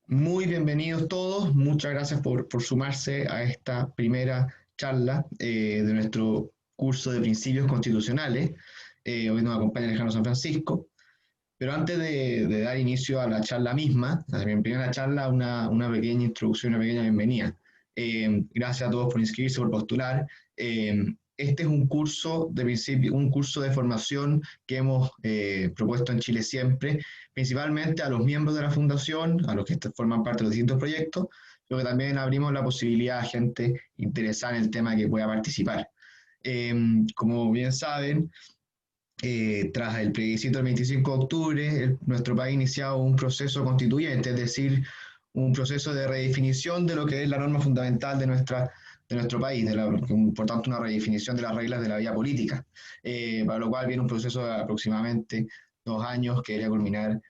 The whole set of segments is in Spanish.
Muy bienvenidos todos, muchas gracias por sumarse a esta primera charla de nuestro curso de principios constitucionales. Hoy nos acompaña Alejandro San Francisco, pero antes de dar inicio a la charla misma, a mi primera charla, una pequeña introducción, una pequeña bienvenida. Gracias a todos por inscribirse, por postular. Este es un curso de principio, un curso de formación que hemos propuesto en Chile Siempre, principalmente a los miembros de la fundación, a los que forman parte de los distintos proyectos, pero que también abrimos la posibilidad a gente interesada en el tema que pueda participar. Como bien saben, tras el plebiscito del 25 de octubre, nuestro país ha iniciado un proceso constituyente, es decir, un proceso de redefinición de lo que es la norma fundamental de nuestro país, por tanto una redefinición de las reglas de la vida política, para lo cual viene un proceso de aproximadamente 2 años que debería culminar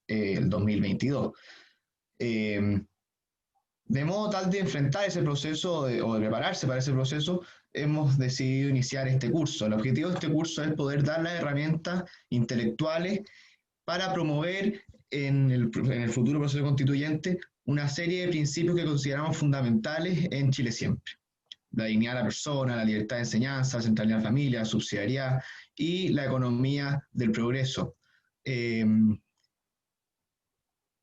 el 2022. De modo tal de enfrentar ese proceso o de prepararse para ese proceso, hemos decidido iniciar este curso. El objetivo de este curso es poder dar las herramientas intelectuales para promover en el futuro proceso constituyente una serie de principios que consideramos fundamentales en Chile Siempre. La dignidad de la persona, la libertad de enseñanza, la centralidad de la familia, la subsidiariedad y la economía del progreso.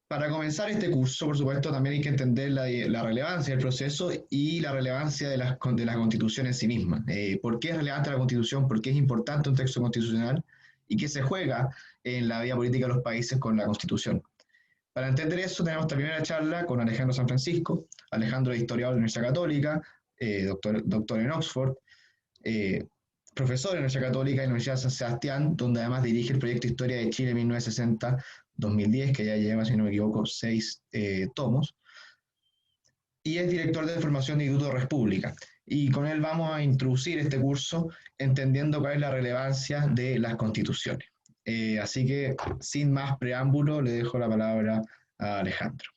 Para comenzar este curso, por supuesto, también hay que entender la relevancia del proceso y la relevancia de la Constitución en sí misma. ¿Por qué es relevante la Constitución? ¿Por qué es importante un texto constitucional? ¿Y qué se juega en la vida política de los países con la Constitución? Para entender eso, tenemos esta primera charla con Alejandro San Francisco. Alejandro es historiador de la Universidad Católica, doctor en Oxford, profesor en la Universidad Católica y la Universidad de San Sebastián, donde además dirige el proyecto Historia de Chile 1960-2010, que ya lleva, si no me equivoco, 6 tomos, y es director de formación de Instituto República. Y con él vamos a introducir este curso entendiendo cuál es la relevancia de las constituciones. Así que, sin más preámbulo, le dejo la palabra a Alejandro.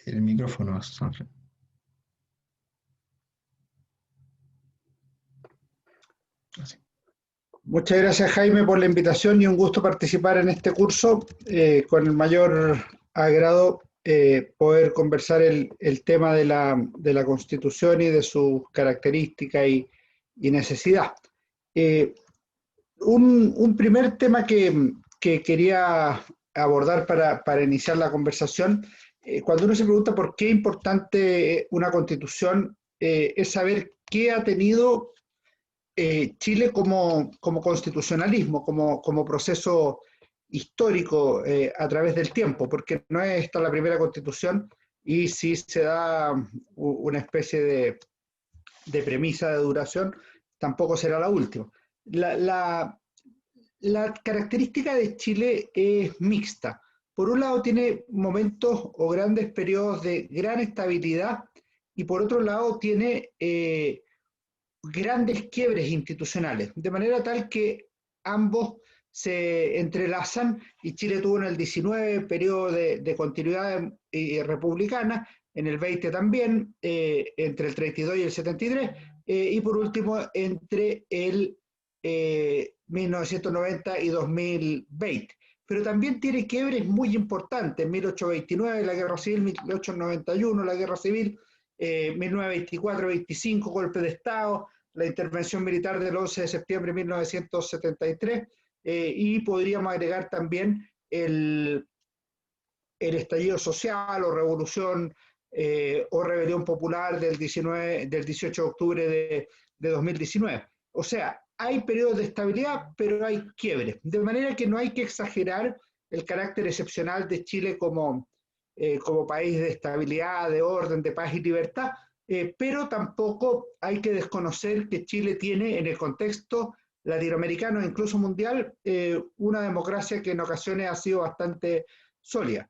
El micrófono, Sanfred. Muchas gracias, Jaime, por la invitación y un gusto participar en este curso. Con el mayor agrado poder conversar el tema de la Constitución y de sus características y necesidad. Un primer tema que quería abordar para iniciar la conversación, cuando uno se pregunta por qué es importante una Constitución, es saber qué ha tenido Chile como constitucionalismo, como proceso histórico a través del tiempo, porque no es esta la primera constitución y si se da una especie de premisa de duración, tampoco será la última. La característica de Chile es mixta. Por un lado tiene momentos o grandes periodos de gran estabilidad y por otro lado tiene grandes quiebres institucionales, de manera tal que ambos se entrelazan y Chile tuvo en el 19 periodo de continuidad republicana, en el 20 también, entre el 32 y el 73, y por último entre el 1990 y 2020. Pero también tiene quiebres muy importantes, 1829 la Guerra Civil, 1891 la Guerra Civil, 1924-25, golpe de Estado, la intervención militar del 11 de septiembre de 1973, y podríamos agregar también el estallido social o revolución o rebelión popular del 18 de octubre de 2019. O sea, hay periodos de estabilidad, pero hay quiebres. De manera que no hay que exagerar el carácter excepcional de Chile como país de estabilidad, de orden, de paz y libertad, pero tampoco hay que desconocer que Chile tiene en el contexto latinoamericano e incluso mundial una democracia que en ocasiones ha sido bastante sólida.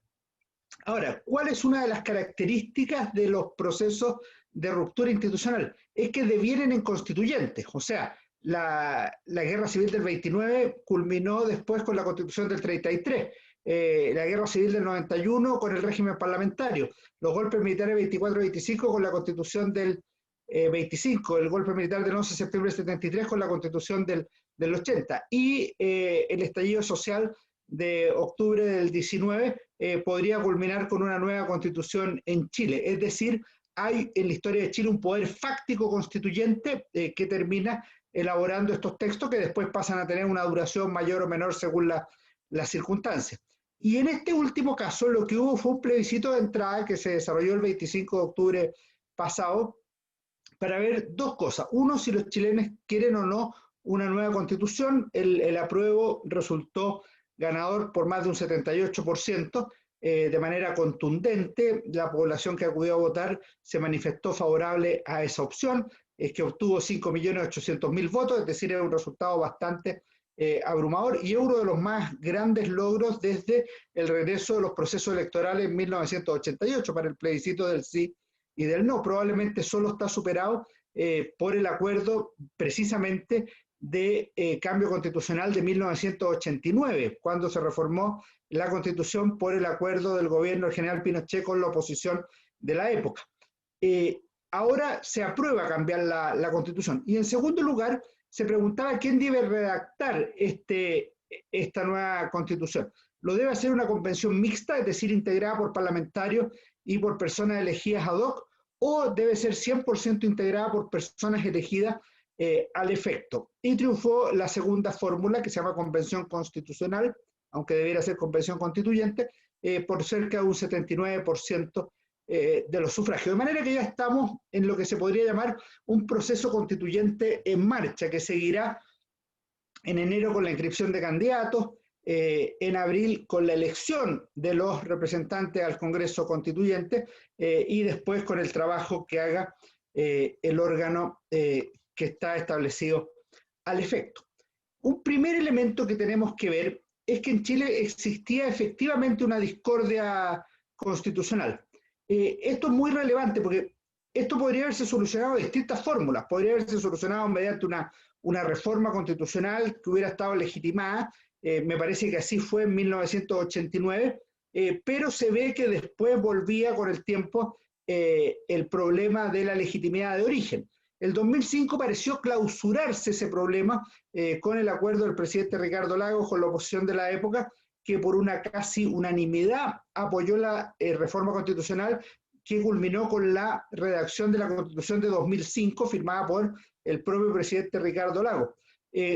Ahora, ¿cuál es una de las características de los procesos de ruptura institucional? Es que devienen en constituyentes, o sea, la Guerra Civil del 29 culminó después con la Constitución del 33, la Guerra Civil del 91 con el régimen parlamentario, los golpes militares 24-25 con la Constitución del 25, el golpe militar del 11 de septiembre del 73 con la Constitución del del 80. Y el estallido social de octubre del 19 podría culminar con una nueva constitución en Chile. Es decir, hay en la historia de Chile un poder fáctico constituyente que termina elaborando estos textos que después pasan a tener una duración mayor o menor según las circunstancias. Y en este último caso lo que hubo fue un plebiscito de entrada que se desarrolló el 25 de octubre pasado para ver dos cosas. Uno, si los chilenos quieren o no una nueva constitución. El apruebo resultó ganador por más de un 78%, de manera contundente. La población que acudió a votar se manifestó favorable a esa opción, es que obtuvo 5.800.000 votos, es decir, es un resultado bastante abrumador y es uno de los más grandes logros desde el regreso de los procesos electorales en 1988 para el plebiscito del sí y del no. Probablemente solo está superado por el acuerdo precisamente de cambio constitucional de 1989, cuando se reformó la Constitución por el acuerdo del gobierno del general Pinochet con la oposición de la época. Ahora se aprueba cambiar la Constitución. Y en segundo lugar, se preguntaba quién debe redactar esta nueva Constitución. Lo debe hacer una convención mixta, es decir, integrada por parlamentarios y por personas elegidas ad hoc, o debe ser 100% integrada por personas elegidas al efecto. Y triunfó la segunda fórmula, que se llama convención constitucional, aunque debiera ser convención constituyente, por cerca de un 79% de los sufragios. De manera que ya estamos en lo que se podría llamar un proceso constituyente en marcha, que seguirá en enero con la inscripción de candidatos, en abril con la elección de los representantes al Congreso Constituyente y después con el trabajo que haga el órgano que está establecido al efecto. Un primer elemento que tenemos que ver es que en Chile existía efectivamente una discordia constitucional. Esto es muy relevante porque esto podría haberse solucionado de distintas fórmulas. Podría haberse solucionado mediante una reforma constitucional que hubiera estado legitimada. Me parece que así fue en 1989, pero se ve que después volvía con el tiempo el problema de la legitimidad de origen. El 2005 pareció clausurarse ese problema con el acuerdo del presidente Ricardo Lagos con la oposición de la época, que por una casi unanimidad apoyó la reforma constitucional que culminó con la redacción de la Constitución de 2005 firmada por el propio presidente Ricardo Lagos.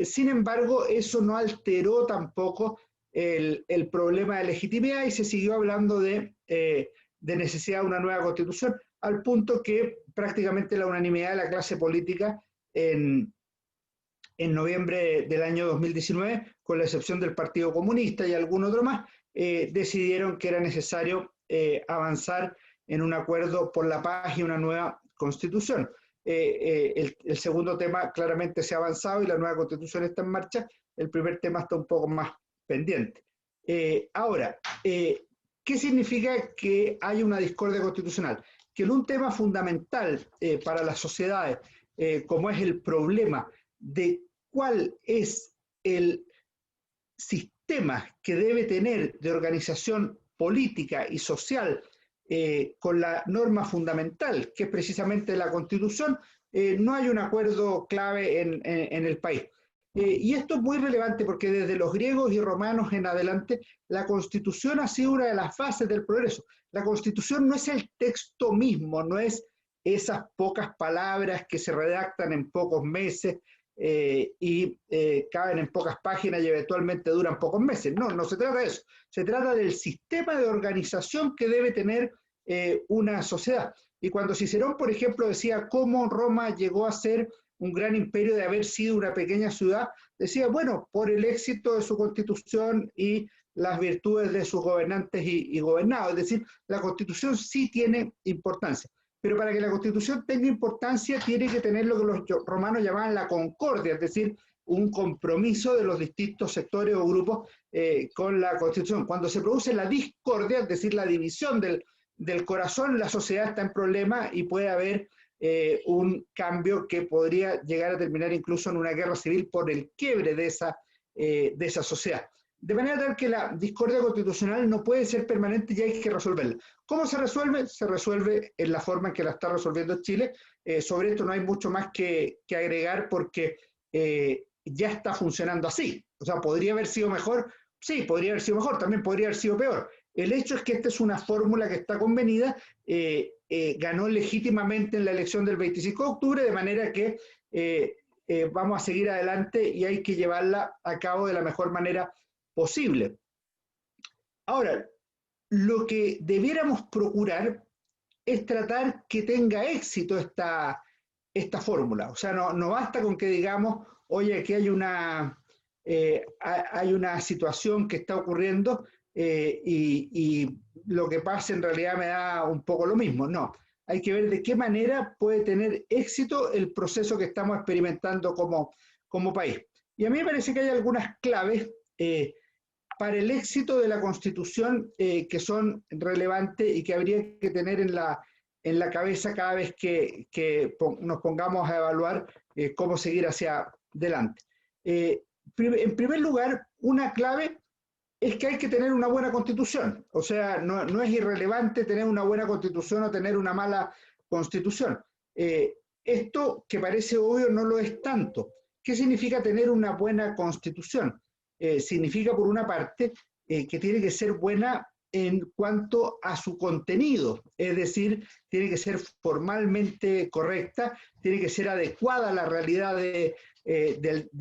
Sin embargo, eso no alteró tampoco el problema de legitimidad y se siguió hablando de necesidad de una nueva constitución, al punto que prácticamente la unanimidad de la clase política en noviembre del año 2019, con la excepción del Partido Comunista y algún otro más, decidieron que era necesario avanzar en un acuerdo por la paz y una nueva constitución. El segundo tema claramente se ha avanzado y la nueva constitución está en marcha. El primer tema está un poco más pendiente. Ahora, ¿qué significa que hay una discordia constitucional? Que en un tema fundamental para las sociedades, como es el problema de cuál es el sistema que debe tener de organización política y social con la norma fundamental, que es precisamente la Constitución, no hay un acuerdo clave en el país. Y esto es muy relevante porque desde los griegos y romanos en adelante, la Constitución ha sido una de las bases del progreso. La Constitución no es el texto mismo, no es esas pocas palabras que se redactan en pocos meses y caben en pocas páginas y eventualmente duran pocos meses. No, no se trata de eso. Se trata del sistema de organización que debe tener una sociedad. Y cuando Cicerón, por ejemplo, decía cómo Roma llegó a ser un gran imperio de haber sido una pequeña ciudad, decía, bueno, por el éxito de su constitución y las virtudes de sus gobernantes y gobernados. Es decir, la constitución sí tiene importancia. Pero para que la Constitución tenga importancia, tiene que tener lo que los romanos llamaban la concordia, es decir, un compromiso de los distintos sectores o grupos con la Constitución. Cuando se produce la discordia, es decir, la división del corazón, la sociedad está en problema y puede haber un cambio que podría llegar a terminar incluso en una guerra civil por el quiebre de esa sociedad. De manera tal que la discordia constitucional no puede ser permanente y hay que resolverla. ¿Cómo se resuelve? Se resuelve en la forma en que la está resolviendo Chile. Sobre esto no hay mucho más que agregar porque ya está funcionando así. O sea, ¿podría haber sido mejor? Sí, podría haber sido mejor, también podría haber sido peor. El hecho es que esta es una fórmula que está convenida, ganó legítimamente en la elección del 25 de octubre, de manera que vamos a seguir adelante y hay que llevarla a cabo de la mejor manera posible. Ahora, lo que debiéramos procurar es tratar que tenga éxito esta fórmula. O sea, no basta con que digamos, oye, aquí hay una situación que está ocurriendo y lo que pasa en realidad me da un poco lo mismo. No, hay que ver de qué manera puede tener éxito el proceso que estamos experimentando como país. Y a mí me parece que hay algunas claves para el éxito de la Constitución que son relevantes y que habría que tener en la cabeza cada vez que nos pongamos a evaluar cómo seguir hacia adelante. En primer lugar, una clave es que hay que tener una buena constitución. O sea, no es irrelevante tener una buena constitución o tener una mala constitución. Esto que parece obvio no lo es tanto. ¿Qué significa tener una buena constitución? Significa, por una parte, que tiene que ser buena en cuanto a su contenido, es decir, tiene que ser formalmente correcta, tiene que ser adecuada a la realidad de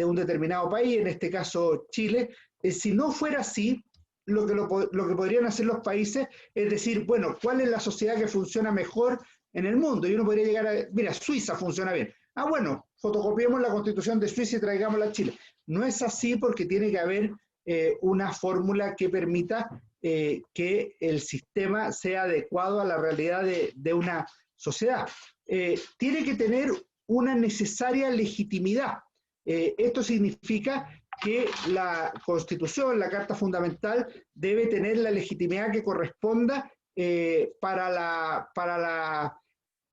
un determinado país, en este caso Chile. Si no fuera así, lo que podrían hacer los países es decir, bueno, ¿cuál es la sociedad que funciona mejor en el mundo? Y uno podría llegar a, mira, Suiza funciona bien. Ah, bueno, fotocopiemos la constitución de Suiza y traigámosla a Chile. No es así porque tiene que haber una fórmula que permita que el sistema sea adecuado a la realidad de una sociedad. Tiene que tener una necesaria legitimidad. Esto significa que la Constitución, la Carta Fundamental, debe tener la legitimidad que corresponda para la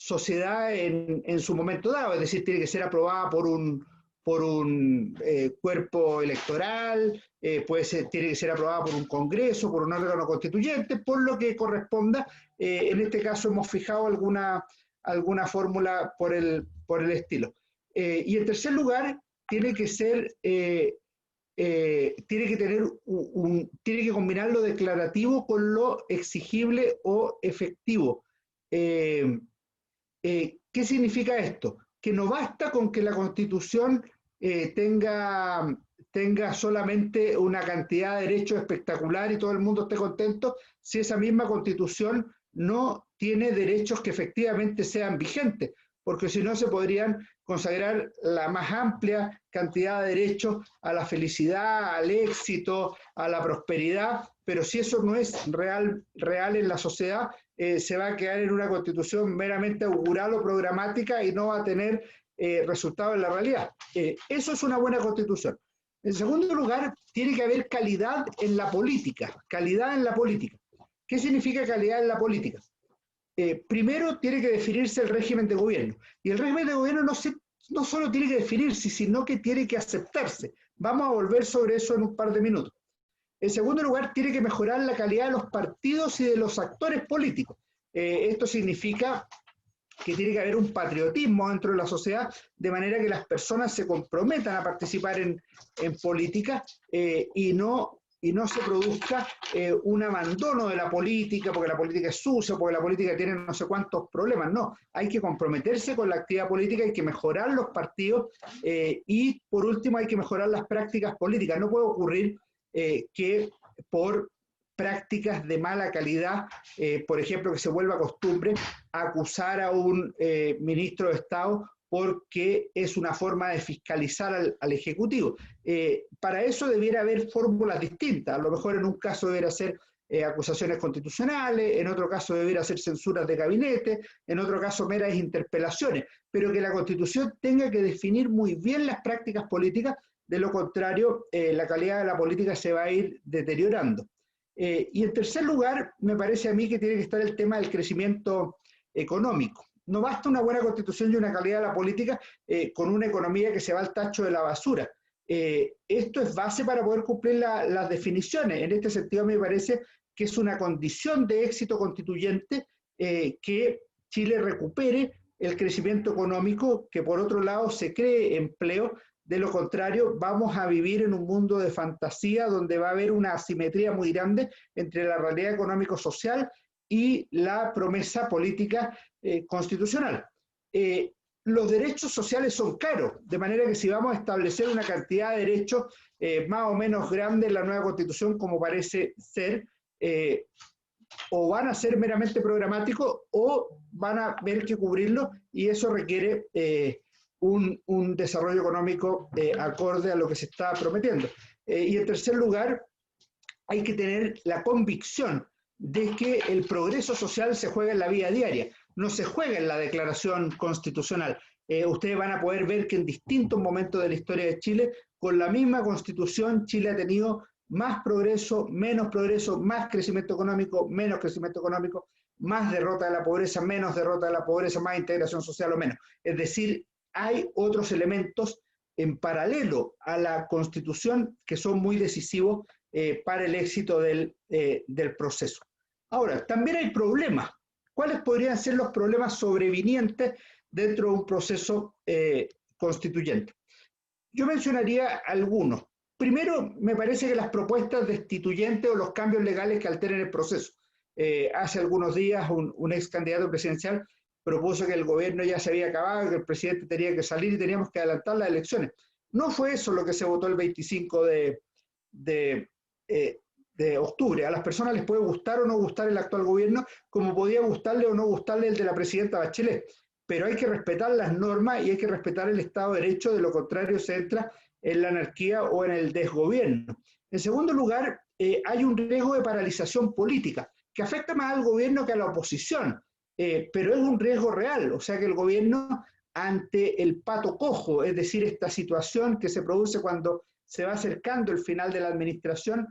sociedad en su momento dado, es decir, tiene que ser aprobada por un cuerpo electoral, tiene que ser aprobada por un congreso, por un órgano constituyente, por lo que corresponda. En este caso hemos fijado alguna fórmula por el estilo. Y en tercer lugar, tiene que ser, tiene que tener tiene que combinar lo declarativo con lo exigible o efectivo. ¿Qué significa esto? Que no basta con que la Constitución tenga solamente una cantidad de derechos espectacular y todo el mundo esté contento si esa misma Constitución no tiene derechos que efectivamente sean vigentes, porque si no se podrían consagrar la más amplia cantidad de derechos a la felicidad, al éxito, a la prosperidad, pero si eso no es real en la sociedad, se va a quedar en una constitución meramente augural o programática y no va a tener resultado en la realidad. Eso es una buena constitución. En segundo lugar, tiene que haber calidad en la política. Calidad en la política. ¿Qué significa calidad en la política? Primero tiene que definirse el régimen de gobierno. Y el régimen de gobierno no solo tiene que definirse, sino que tiene que aceptarse. Vamos a volver sobre eso en un par de minutos. En segundo lugar, tiene que mejorar la calidad de los partidos y de los actores políticos. Esto significa que tiene que haber un patriotismo dentro de la sociedad, de manera que las personas se comprometan a participar en política y no se produzca un abandono de la política, porque la política es sucia, porque la política tiene no sé cuántos problemas. No, hay que comprometerse con la actividad política, hay que mejorar los partidos y, por último, hay que mejorar las prácticas políticas. No puede ocurrir que por prácticas de mala calidad, por ejemplo, que se vuelva costumbre acusar a un ministro de Estado porque es una forma de fiscalizar al Ejecutivo. Para eso debiera haber fórmulas distintas. A lo mejor en un caso debiera ser acusaciones constitucionales, en otro caso debiera ser censuras de gabinete, en otro caso meras interpelaciones, pero que la Constitución tenga que definir muy bien las prácticas políticas, de lo contrario, la calidad de la política se va a ir deteriorando. Y en tercer lugar, me parece a mí que tiene que estar el tema del crecimiento económico. No basta una buena constitución y una calidad de la política con una economía que se va al tacho de la basura. Esto es base para poder cumplir las definiciones. En este sentido, me parece que es una condición de éxito constituyente que Chile recupere el crecimiento económico, que por otro lado se cree empleo, De lo contrario, vamos a vivir en un mundo de fantasía donde va a haber una asimetría muy grande entre la realidad económico-social y la promesa política constitucional. Los derechos sociales son caros, de manera que si vamos a establecer una cantidad de derechos más o menos grande en la nueva constitución, como parece ser, o van a ser meramente programáticos o van a haber que cubrirlo, y eso requiere un desarrollo económico acorde a lo que se está prometiendo. Y en tercer lugar, hay que tener la convicción de que el progreso social se juega en la vida diaria, no se juega en la declaración constitucional. Ustedes van a poder ver que en distintos momentos de la historia de Chile, con la misma constitución, Chile ha tenido más progreso, más crecimiento económico, menos crecimiento económico, más derrota de la pobreza, menos derrota de la pobreza, más integración social o menos. Es decir, hay otros elementos en paralelo a la Constitución que son muy decisivos para el éxito del proceso. Ahora, también hay problemas. ¿Cuáles podrían ser los problemas sobrevinientes dentro de un proceso constituyente? Yo mencionaría algunos. Primero, me parece que las propuestas destituyentes o los cambios legales que alteren el proceso. Hace algunos días un ex candidato presidencial propuso que el gobierno ya se había acabado, que el presidente tenía que salir y teníamos que adelantar las elecciones. No fue eso lo que se votó el 25 de octubre. A las personas les puede gustar o no gustar el actual gobierno, como podía gustarle o no gustarle el de la presidenta Bachelet, pero hay que respetar las normas y hay que respetar el Estado de Derecho, de lo contrario se entra en la anarquía o en el desgobierno. En segundo lugar, hay un riesgo de paralización política, que afecta más al gobierno que a la oposición, pero es un riesgo real, o sea que el gobierno, ante el pato cojo, es decir, esta situación que se produce cuando se va acercando el final de la administración,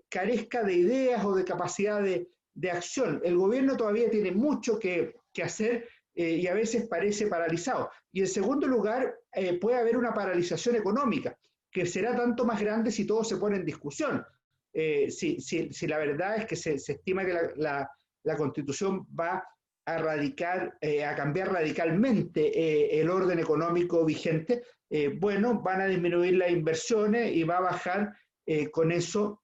carezca de ideas o de capacidad de acción. El gobierno todavía tiene mucho que hacer y a veces parece paralizado. Y en segundo lugar, puede haber una paralización económica, que será tanto más grande si todo se pone en discusión. Si la verdad es que se estima que la Constitución va a cambiar radicalmente el orden económico vigente, bueno, van a disminuir las inversiones y va a bajar con eso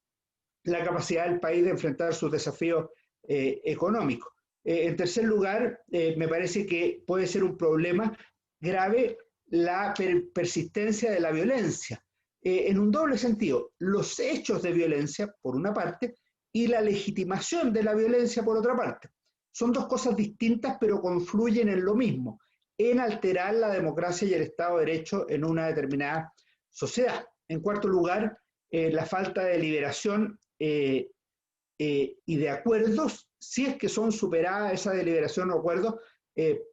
la capacidad del país de enfrentar sus desafíos económicos. En tercer lugar, me parece que puede ser un problema grave la persistencia de la violencia, en un doble sentido, los hechos de violencia, por una parte, y la legitimación de la violencia, por otra parte. Son dos cosas distintas, pero confluyen en lo mismo, en alterar la democracia y el Estado de Derecho en una determinada sociedad. En cuarto lugar, la falta de deliberación y de acuerdos, si es que son superadas esa deliberación o acuerdos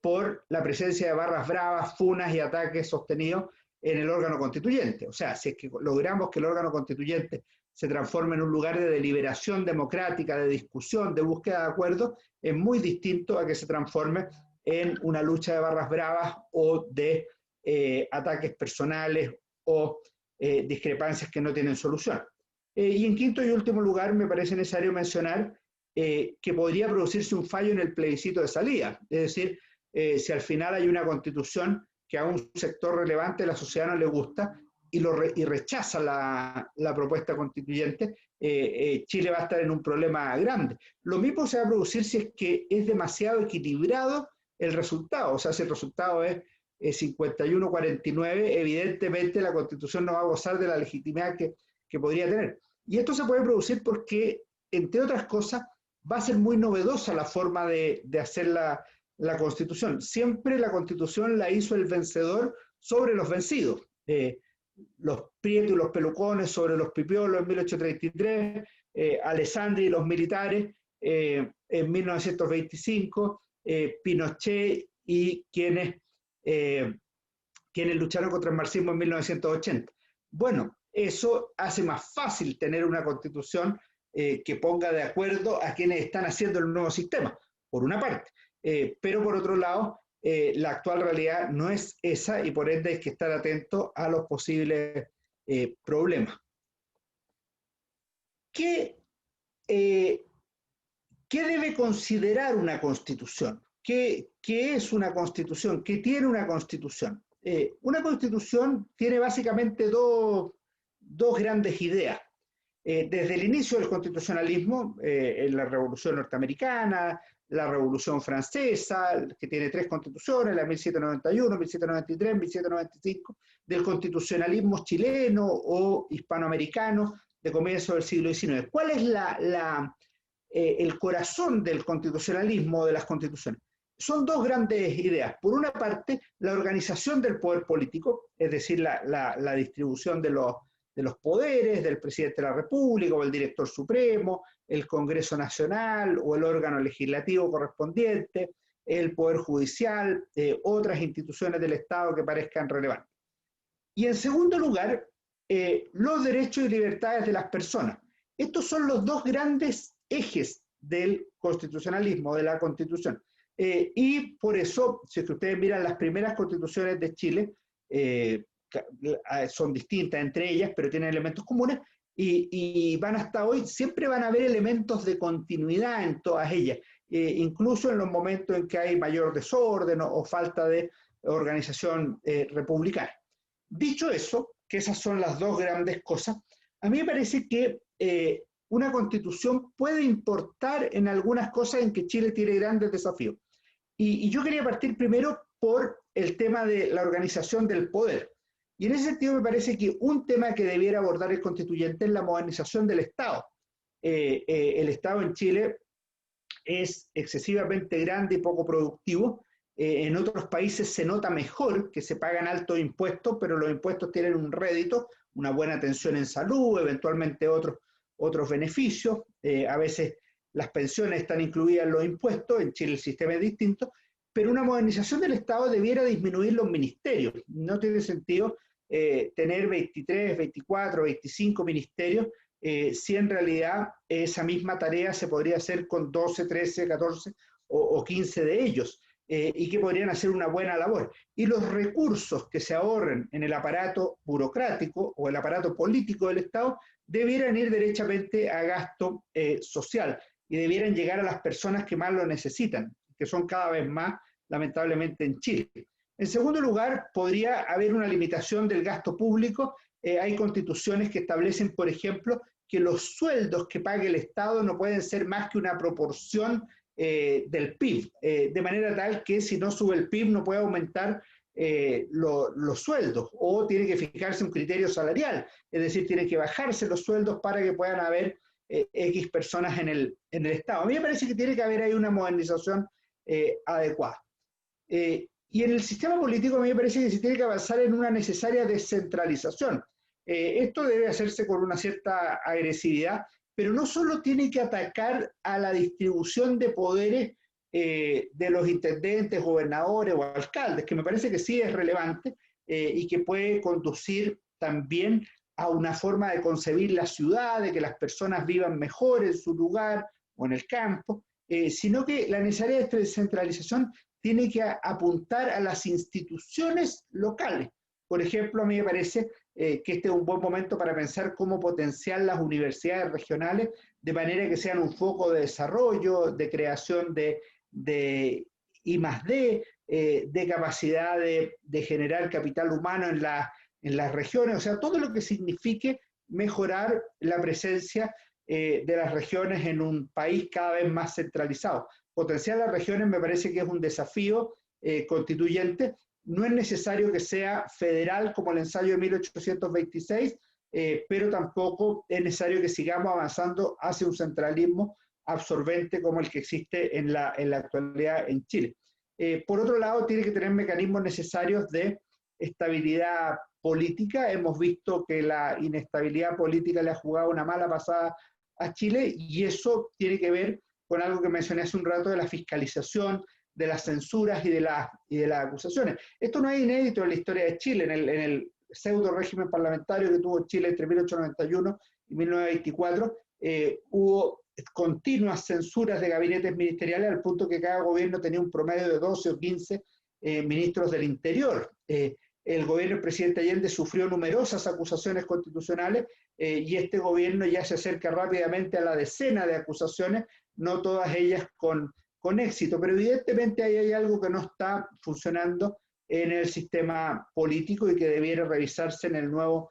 por la presencia de barras bravas, funas y ataques sostenidos en el órgano constituyente. O sea, si es que logramos que el órgano constituyente se transforme en un lugar de deliberación democrática, de discusión, de búsqueda de acuerdos, es muy distinto a que se transforme en una lucha de barras bravas o de ataques personales o discrepancias que no tienen solución. Y en quinto y último lugar, me parece necesario mencionar que podría producirse un fallo en el plebiscito de salida. Es decir, si al final hay una constitución que a un sector relevante de la sociedad no le gusta y rechaza la propuesta constituyente, Chile va a estar en un problema grande. Lo mismo se va a producir si es que es demasiado equilibrado el resultado. O sea, si el resultado es 51-49, evidentemente la constitución no va a gozar de la legitimidad que podría tener. Y esto se puede producir porque, entre otras cosas, va a ser muy novedosa la forma de hacer la Constitución. Siempre la Constitución la hizo el vencedor sobre los vencidos. Los Prieto y los Pelucones sobre los Pipiolos en 1833, Alessandri y los militares en 1925, Pinochet y quienes lucharon contra el marxismo en 1980. Bueno, eso hace más fácil tener una constitución que ponga de acuerdo a quienes están haciendo el nuevo sistema, por una parte. Pero por otro lado, la actual realidad no es esa y por ende hay que estar atento a los posibles problemas. ¿Qué debe considerar una constitución? ¿Qué es una constitución? ¿Qué tiene una constitución? Una constitución tiene básicamente dos grandes ideas. Desde el inicio del constitucionalismo, en la Revolución Norteamericana, la Revolución Francesa, que tiene tres constituciones, la 1791, 1793, 1795, del constitucionalismo chileno o hispanoamericano de comienzo del siglo XIX. ¿Cuál es el corazón del constitucionalismo, de las constituciones? Son dos grandes ideas. Por una parte, la organización del poder político, es decir, la distribución de los poderes del presidente de la República o el director supremo, el Congreso Nacional o el órgano legislativo correspondiente, el Poder Judicial, otras instituciones del Estado que parezcan relevantes. Y en segundo lugar, los derechos y libertades de las personas. Estos son los dos grandes ejes del constitucionalismo, de la Constitución. Y por eso, si es que ustedes miran las primeras constituciones de Chile, son distintas entre ellas, pero tienen elementos comunes, y van hasta hoy, siempre van a haber elementos de continuidad en todas ellas, incluso en los momentos en que hay mayor desorden o falta de organización republicana. Dicho eso, que esas son las dos grandes cosas, a mí me parece que una constitución puede importar en algunas cosas en que Chile tiene grandes desafíos. Y yo quería partir primero por el tema de la organización del poder. Y en ese sentido me parece que un tema que debiera abordar el constituyente es la modernización del Estado. El Estado en Chile es excesivamente grande y poco productivo. En otros países se nota mejor que se pagan altos impuestos, pero los impuestos tienen un rédito, una buena atención en salud, eventualmente otros beneficios. A veces las pensiones están incluidas en los impuestos, en Chile el sistema es distinto, pero una modernización del Estado debiera disminuir los ministerios. No tiene sentido tener 23, 24, 25 ministerios si en realidad esa misma tarea se podría hacer con 12, 13, 14 o 15 de ellos y que podrían hacer una buena labor. Y los recursos que se ahorren en el aparato burocrático o el aparato político del Estado debieran ir derechamente a gasto social y debieran llegar a las personas que más lo necesitan, que son cada vez más, lamentablemente, en Chile. En segundo lugar, podría haber una limitación del gasto público. Hay constituciones que establecen, por ejemplo, que los sueldos que pague el Estado no pueden ser más que una proporción del PIB, de manera tal que si no sube el PIB no puede aumentar los sueldos, o tiene que fijarse un criterio salarial, es decir, tiene que bajarse los sueldos para que puedan haber X personas en el Estado. A mí me parece que tiene que haber ahí una modernización adecuada. Y en el sistema político a mí me parece que se tiene que avanzar en una necesaria descentralización. Esto debe hacerse con una cierta agresividad, pero no solo tiene que atacar a la distribución de poderes de los intendentes, gobernadores o alcaldes, que me parece que sí es relevante y que puede conducir también a una forma de concebir la ciudad, de que las personas vivan mejor en su lugar o en el campo, sino que la necesaria descentralización tiene que apuntar a las instituciones locales. Por ejemplo, a mí me parece que este es un buen momento para pensar cómo potenciar las universidades regionales de manera que sean un foco de desarrollo, de creación de I+D, de capacidad de generar capital humano en las regiones, o sea, todo lo que signifique mejorar la presencia de las regiones en un país cada vez más centralizado. Potenciar las regiones me parece que es un desafío constituyente. No es necesario que sea federal como el ensayo de 1826, pero tampoco es necesario que sigamos avanzando hacia un centralismo absorbente como el que existe en la actualidad en Chile. Por otro lado, tiene que tener mecanismos necesarios de estabilidad política. Hemos visto que la inestabilidad política le ha jugado una mala pasada a Chile y eso tiene que ver con algo que mencioné hace un rato de la fiscalización, de las censuras y de las acusaciones. Esto no es inédito en la historia de Chile. En el pseudo régimen parlamentario que tuvo Chile entre 1891 y 1924, hubo continuas censuras de gabinetes ministeriales al punto que cada gobierno tenía un promedio de 12 o 15 ministros del Interior. El gobierno del presidente Allende sufrió numerosas acusaciones constitucionales y este gobierno ya se acerca rápidamente a la decena de acusaciones, no todas ellas con éxito, pero evidentemente ahí hay algo que no está funcionando en el sistema político y que debiera revisarse en el nuevo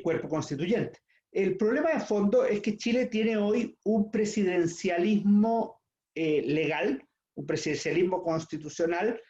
cuerpo constituyente. El problema de fondo es que Chile tiene hoy un presidencialismo legal, un presidencialismo constitucional,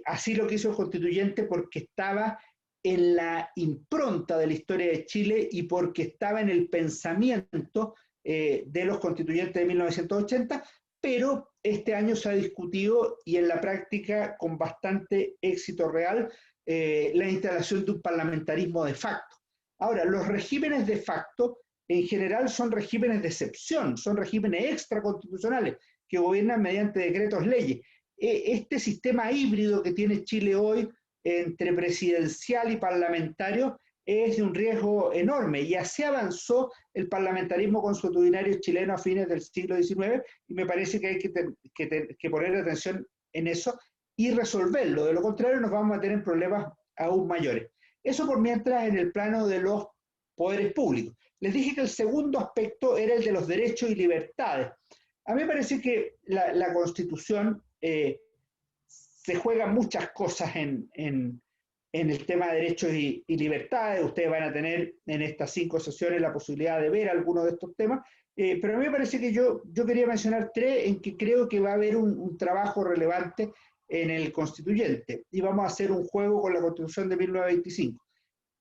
así lo quiso el constituyente porque estaba en la impronta de la historia de Chile y porque estaba en el pensamiento de los constituyentes de 1980, pero este año se ha discutido y en la práctica con bastante éxito real la instalación de un parlamentarismo de facto. Ahora, los regímenes de facto en general son regímenes de excepción, son regímenes extraconstitucionales que gobiernan mediante decretos leyes. Este sistema híbrido que tiene Chile hoy entre presidencial y parlamentario es de un riesgo enorme y así avanzó el parlamentarismo consuetudinario chileno a fines del siglo XIX y me parece que hay que poner atención en eso y resolverlo, de lo contrario nos vamos a tener problemas aún mayores. Eso por mientras en el plano de los poderes públicos. Les dije que el segundo aspecto era el de los derechos y libertades. A mí me parece que la Constitución se juegan muchas cosas en el tema de derechos y libertades. Ustedes van a tener en estas 5 sesiones la posibilidad de ver algunos de estos temas, pero a mí me parece que yo quería mencionar 3 en que creo que va a haber un trabajo relevante en el constituyente y vamos a hacer un juego con la Constitución de 1925.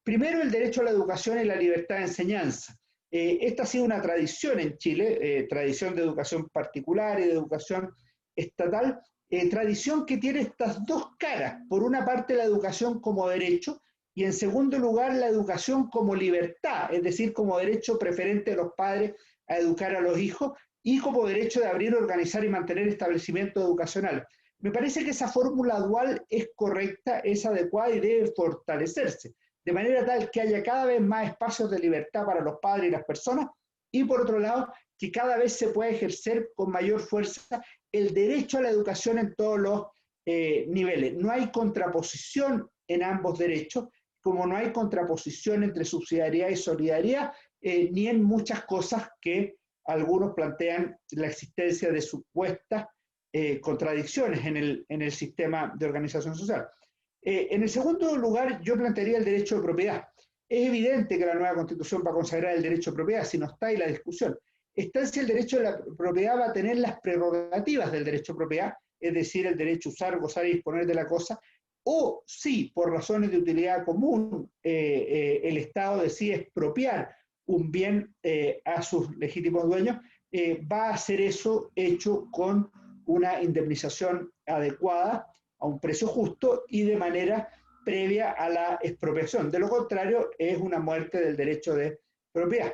Primero, el derecho a la educación y la libertad de enseñanza. Esta ha sido una tradición en Chile, tradición de educación particular y de educación estatal, tradición que tiene estas dos caras. Por una parte, la educación como derecho y en segundo lugar, la educación como libertad, es decir, como derecho preferente de los padres a educar a los hijos y como derecho de abrir, organizar y mantener establecimientos educacionales. Me parece que esa fórmula dual es correcta, es adecuada y debe fortalecerse, de manera tal que haya cada vez más espacios de libertad para los padres y las personas, y por otro lado, que cada vez se pueda ejercer con mayor fuerza el derecho a la educación en todos los niveles. No hay contraposición en ambos derechos, como no hay contraposición entre subsidiariedad y solidaridad, ni en muchas cosas que algunos plantean la existencia de supuestas contradicciones en el sistema de organización social. En el segundo lugar, yo plantearía el derecho de propiedad. Es evidente que la nueva Constitución va a consagrar el derecho de propiedad, si no está ahí la discusión. Está si el derecho de la propiedad va a tener las prerrogativas del derecho de propiedad, es decir, el derecho a usar, gozar y disponer de la cosa, o si por razones de utilidad común el Estado decide expropiar un bien a sus legítimos dueños, va a ser eso hecho con una indemnización adecuada, a un precio justo y de manera previa a la expropiación. De lo contrario, es una muerte del derecho de propiedad.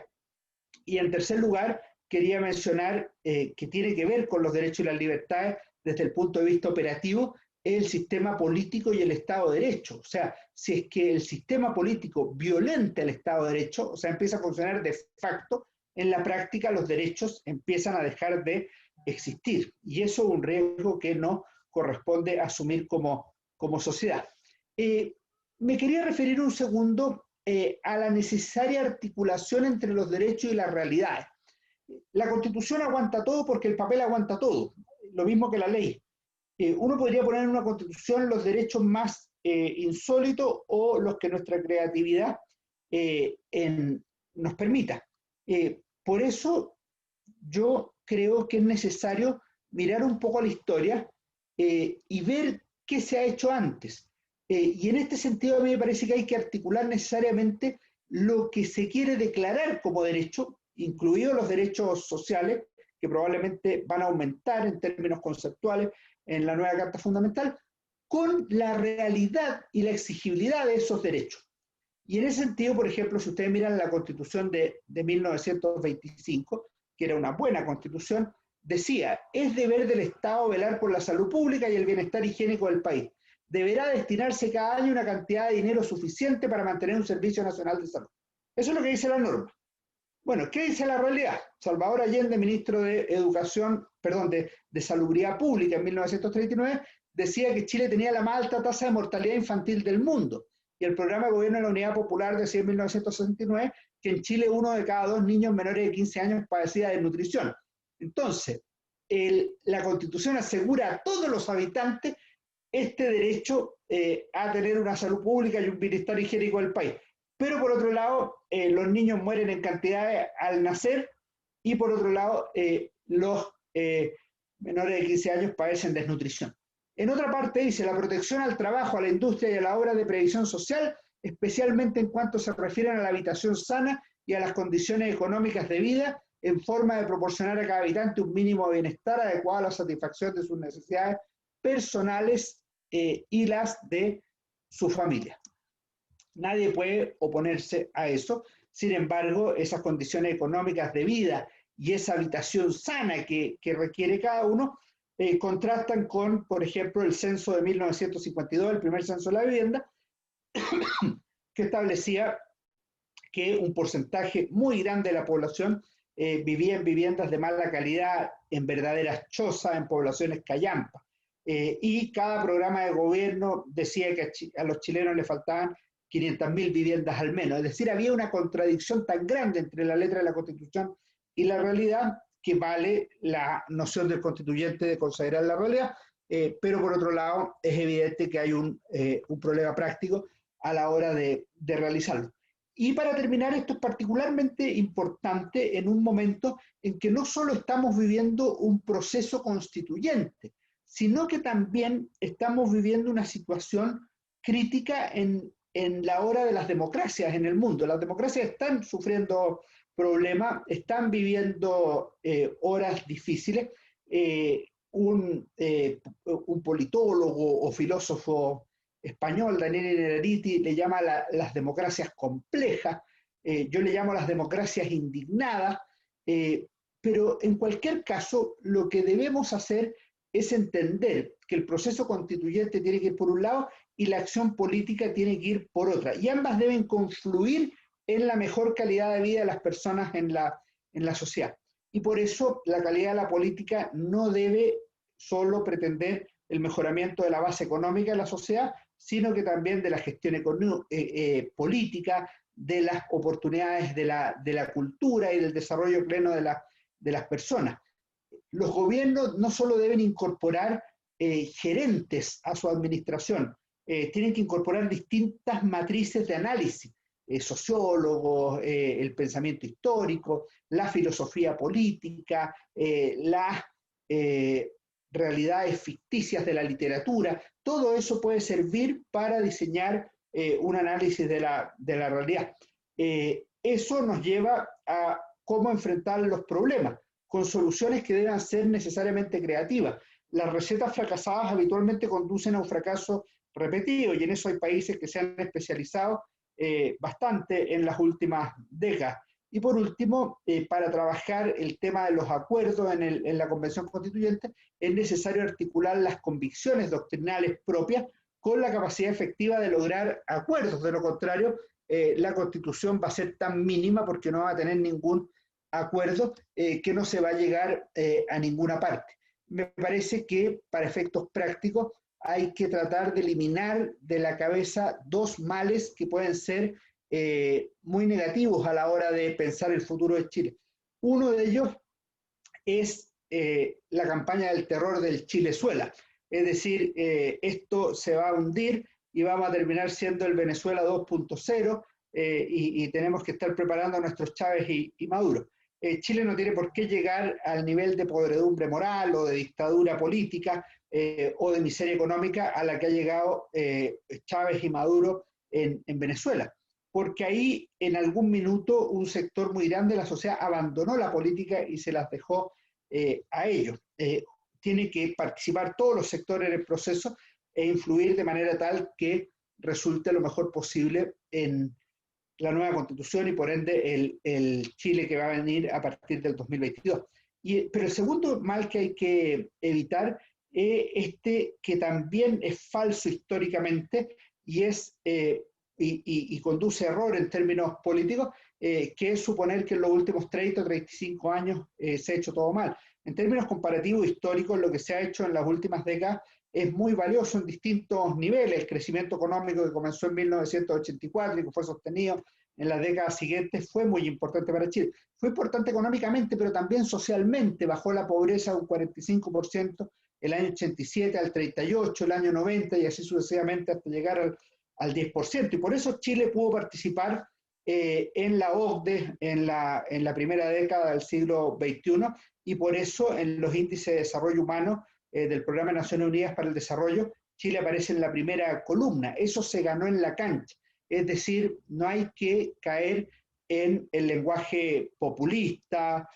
Y en tercer lugar, quería mencionar que tiene que ver con los derechos y las libertades desde el punto de vista operativo, el sistema político y el Estado de Derecho. O sea, si es que el sistema político violenta el Estado de Derecho, o sea, empieza a funcionar de facto, en la práctica los derechos empiezan a dejar de existir. Y eso es un riesgo que no corresponde asumir como sociedad. Me quería referir un segundo a la necesaria articulación entre los derechos y las realidades. La Constitución aguanta todo porque el papel aguanta todo, lo mismo que la ley. Uno podría poner en una Constitución los derechos más insólitos o los que nuestra creatividad nos permita. Por eso yo creo que es necesario mirar un poco a la historia y ver qué se ha hecho antes. Y en este sentido a mí me parece que hay que articular necesariamente lo que se quiere declarar como derecho, incluidos los derechos sociales, que probablemente van a aumentar en términos conceptuales en la nueva Carta Fundamental, con la realidad y la exigibilidad de esos derechos. Y en ese sentido, por ejemplo, si ustedes miran la Constitución de 1925, que era una buena Constitución, decía, es deber del Estado velar por la salud pública y el bienestar higiénico del país. Deberá destinarse cada año una cantidad de dinero suficiente para mantener un servicio nacional de salud. Eso es lo que dice la norma. Bueno, ¿qué dice la realidad? Salvador Allende, ministro de Educación, perdón, de Salubridad Pública en 1939, decía que Chile tenía la más alta tasa de mortalidad infantil del mundo. Y el programa de gobierno de la Unidad Popular decía en 1969 que en Chile 1 de cada 2 niños menores de 15 años padecía de desnutrición. Entonces, la Constitución asegura a todos los habitantes este derecho a tener una salud pública y un bienestar higiénico del país. Pero por otro lado, los niños mueren en cantidades al nacer y por otro lado, los menores de 15 años padecen desnutrición. En otra parte dice la protección al trabajo, a la industria y a la obra de previsión social, especialmente en cuanto se refieren a la habitación sana y a las condiciones económicas de vida, en forma de proporcionar a cada habitante un mínimo de bienestar adecuado a la satisfacción de sus necesidades personales y las de su familia. Nadie puede oponerse a eso. Sin embargo, esas condiciones económicas de vida y esa habitación sana que requiere cada uno contrastan con, por ejemplo, el censo de 1952, el primer censo de la vivienda, que establecía que un porcentaje muy grande de la población vivía en viviendas de mala calidad, en verdaderas chozas, en poblaciones callampas. Y cada programa de gobierno decía que a los chilenos les faltaban 500.000 viviendas al menos. Es decir, había una contradicción tan grande entre la letra de la Constitución y la realidad que vale la noción del constituyente de considerar la realidad, pero por otro lado es evidente que hay un problema práctico a la hora de realizarlo. Y para terminar, esto es particularmente importante en un momento en que no solo estamos viviendo un proceso constituyente, sino que también estamos viviendo una situación crítica en la hora de las democracias en el mundo. Las democracias están sufriendo problemas, están viviendo horas difíciles. Un politólogo o filósofo español, Daniel Innerarity, le llama las democracias complejas, yo le llamo las democracias indignadas, pero en cualquier caso lo que debemos hacer es entender que el proceso constituyente tiene que ir por un lado y la acción política tiene que ir por otra, y ambas deben confluir en la mejor calidad de vida de las personas en la sociedad. Y por eso la calidad de la política no debe solo pretender el mejoramiento de la base económica de la sociedad, sino que también de la gestión política, de las oportunidades de la cultura y del desarrollo pleno de las personas. Los gobiernos no solo deben incorporar gerentes a su administración, tienen que incorporar distintas matrices de análisis, sociólogos, el pensamiento histórico, la filosofía política, las realidades ficticias de la literatura. Todo eso puede servir para diseñar un análisis de la realidad. Eso nos lleva a cómo enfrentar los problemas, con soluciones que deban ser necesariamente creativas. Las recetas fracasadas habitualmente conducen a un fracaso repetido, y en eso hay países que se han especializado bastante en las últimas décadas. Y por último, para trabajar el tema de los acuerdos en la Convención Constituyente, es necesario articular las convicciones doctrinales propias con la capacidad efectiva de lograr acuerdos. De lo contrario, la Constitución va a ser tan mínima porque no va a tener ningún acuerdo que no se va a llegar a ninguna parte. Me parece que para efectos prácticos hay que tratar de eliminar de la cabeza dos males que pueden ser muy negativos a la hora de pensar el futuro de Chile. Uno de ellos es la campaña del terror del Chilezuela, es decir, esto se va a hundir y vamos a terminar siendo el Venezuela 2.0 y tenemos que estar preparando a nuestros Chávez y Maduro. Chile no tiene por qué llegar al nivel de podredumbre moral o de dictadura política o de miseria económica a la que ha llegado Chávez y Maduro en Venezuela, porque ahí en algún minuto un sector muy grande de la sociedad abandonó la política y se las dejó a ellos. Tiene que participar todos los sectores en el proceso e influir de manera tal que resulte lo mejor posible en la nueva Constitución y por ende el Chile que va a venir a partir del 2022. Pero el segundo mal que hay que evitar es este, que también es falso históricamente y es y conduce a error en términos políticos, que es suponer que en los últimos 30 o 35 años se ha hecho todo mal. En términos comparativos históricos, lo que se ha hecho en las últimas décadas es muy valioso en distintos niveles. El crecimiento económico que comenzó en 1984 y que fue sostenido en las décadas siguientes fue muy importante para Chile. Fue importante económicamente, pero también socialmente. Bajó la pobreza un 45% el año 87 al 38, el año 90 y así sucesivamente hasta llegar al 10%. Y por eso Chile pudo participar en la OCDE en la primera década del siglo XXI y por eso en los índices de desarrollo humano del Programa de Naciones Unidas para el Desarrollo, Chile aparece en la primera columna. Eso se ganó en la cancha. Es decir, no hay que caer en el lenguaje populista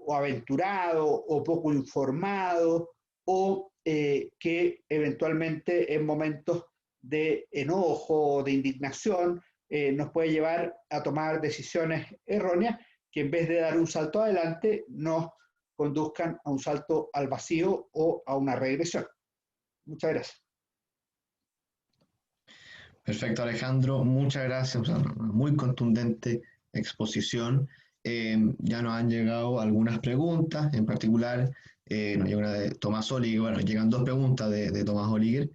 o aventurado o poco informado o que eventualmente en momentos de enojo, de indignación, nos puede llevar a tomar decisiones erróneas que en vez de dar un salto adelante nos conduzcan a un salto al vacío o a una regresión. Muchas gracias. Perfecto, Alejandro, muchas gracias. O sea, una muy contundente exposición. Ya nos han llegado algunas preguntas, en particular, nos llega una de Tomás Oliger, bueno, llegan dos preguntas de Tomás Oliger.